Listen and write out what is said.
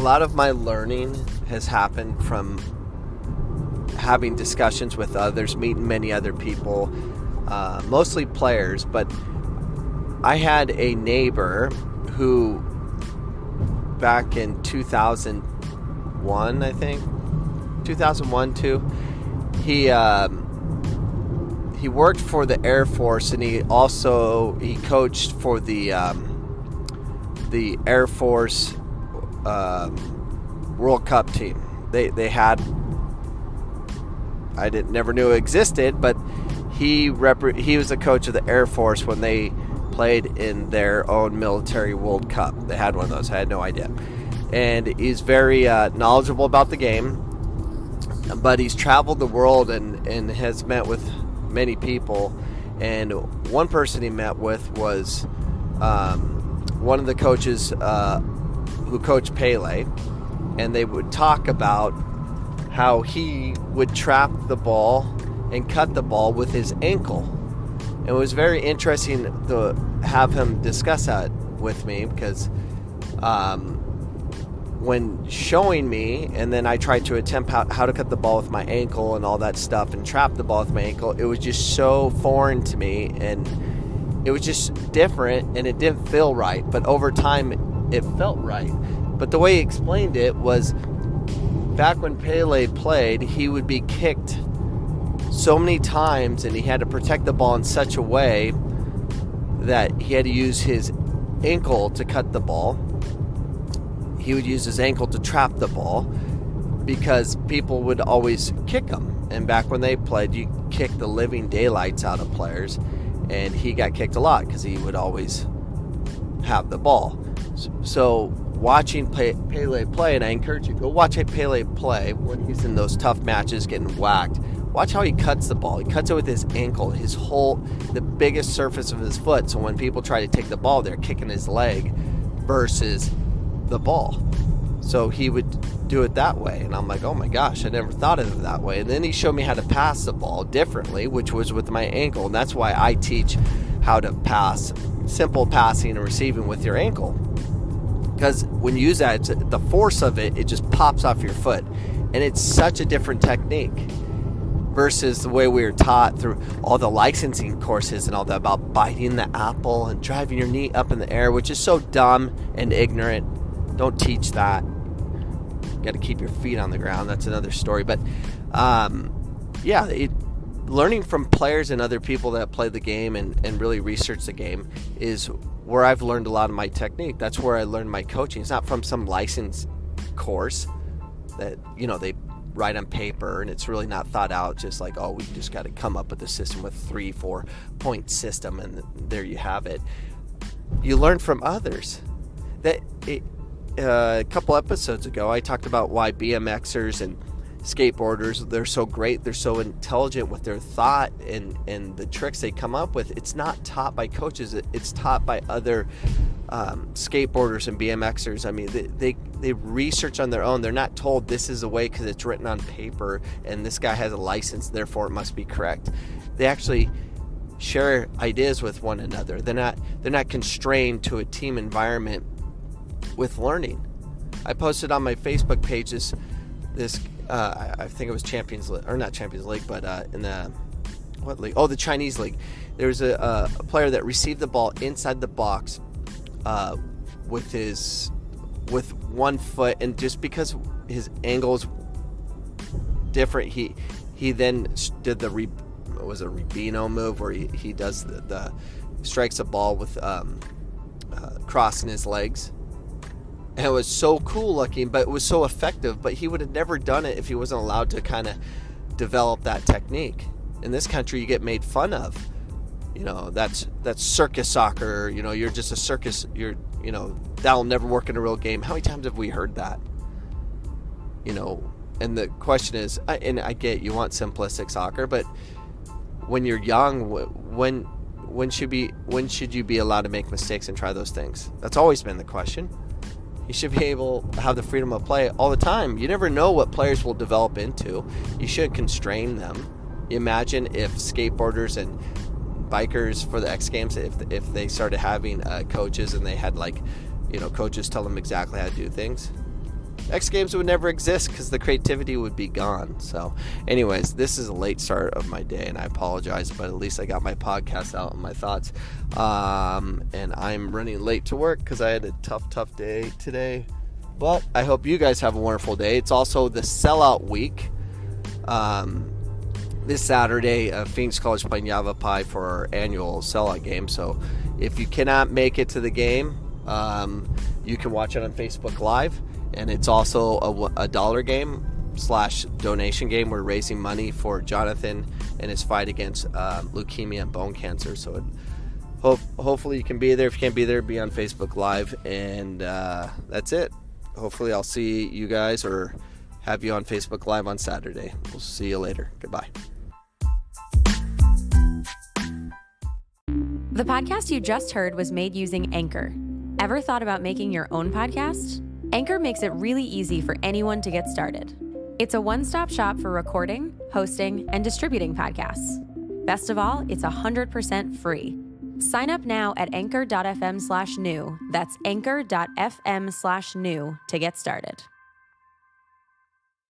lot of my learning has happened from having discussions with others, meeting many other people, mostly players. But I had a neighbor who, back in 2001, I think, 2001 too, he worked for the Air Force, and he coached for the Air Force World Cup team. They had, never knew it existed, but he was the coach of the Air Force when they played in their own military World Cup. They had one of those. I had no idea. And he's very knowledgeable about the game, but he's traveled the world and has met with many people. And one person he met with was one of the coaches who coached Pele, and they would talk about how he would trap the ball and cut the ball with his ankle. It was very interesting to have him discuss that with me, because when showing me, and then I tried to attempt how to cut the ball with my ankle and all that stuff and trap the ball with my ankle, it was just so foreign to me, and it was just different, and it didn't feel right. But over time, it felt right. But the way he explained it was, back when Pele played, he would be kicked so many times, and he had to protect the ball in such a way that he had to use his ankle to cut the ball. He would use his ankle to trap the ball, because people would always kick him. And back when they played, you kicked the living daylights out of players, and he got kicked a lot because he would always have the ball. So watching Pele play, and I encourage you, go watch Pele play when he's in those tough matches getting whacked. Watch how he cuts the ball. He cuts it with his ankle, the biggest surface of his foot. So when people try to take the ball, they're kicking his leg versus the ball. So he would do it that way. And I'm like, oh my gosh, I never thought of it that way. And then he showed me how to pass the ball differently, which was with my ankle. And that's why I teach how to pass, simple passing and receiving with your ankle. Because when you use that, the force of it just pops off your foot. And it's such a different technique versus the way we were taught through all the licensing courses and all that about biting the apple and driving your knee up in the air, which is so dumb and ignorant. Don't teach that. You got to keep your feet on the ground. That's another story. But learning from players and other people that play the game and really research the game is where I've learned a lot of my technique. That's where I learned my coaching. It's not from some license course that, they write on paper, and it's really not thought out, just like, oh, we just got to come up with a system with 3-4 point system, and there you have it. You learn from others. A couple episodes ago, I talked about why BMXers and skateboarders, they're so great, they're so intelligent with their thought and the tricks they come up with. It's not taught by coaches, it's taught by other skateboarders and BMXers. I mean, they research on their own. They're not told this is the way because it's written on paper and this guy has a license, therefore it must be correct. They actually share ideas with one another. They're not constrained to a team environment with learning. I posted on my Facebook page this I think it was Champions League, or not Champions League, but in the what league? Oh, the Chinese league. There was a player that received the ball inside the box with one foot, and just because his angle is different, he then did the Ribino move where he does the strikes a ball with crossing his legs. And it was so cool looking, but it was so effective. But he would have never done it if he wasn't allowed to kind of develop that technique. In this country, you get made fun of. That's circus soccer. You're just a circus. That'll never work in a real game. How many times have we heard that? And the question is, and I get you want simplistic soccer, but when you're young, when should you be allowed to make mistakes and try those things? That's always been the question. You should be able to have the freedom of play all the time. You never know what players will develop into. You shouldn't constrain them. Imagine if skateboarders and bikers for the X Games, if they started having coaches and they had coaches tell them exactly how to do things. X Games would never exist because the creativity would be gone. So anyways, this is a late start of my day, and I apologize, but at least I got my podcast out and my thoughts. And I'm running late to work because I had a tough day today. But I hope you guys have a wonderful day. It's also the sellout week. This Saturday, Phoenix College playing Yavapai for our annual sellout game. So if you cannot make it to the game, you can watch it on Facebook Live. And it's also a dollar game / donation game. We're raising money for Jonathan and his fight against leukemia and bone cancer. So hopefully you can be there. If you can't be there, be on Facebook Live. And that's it. Hopefully I'll see you guys or have you on Facebook Live on Saturday. We'll see you later. Goodbye. The podcast you just heard was made using Anchor. Ever thought about making your own podcast? Anchor makes it really easy for anyone to get started. It's a one-stop shop for recording, hosting, and distributing podcasts. Best of all, it's 100% free. Sign up now at anchor.fm/new. That's anchor.fm/new to get started.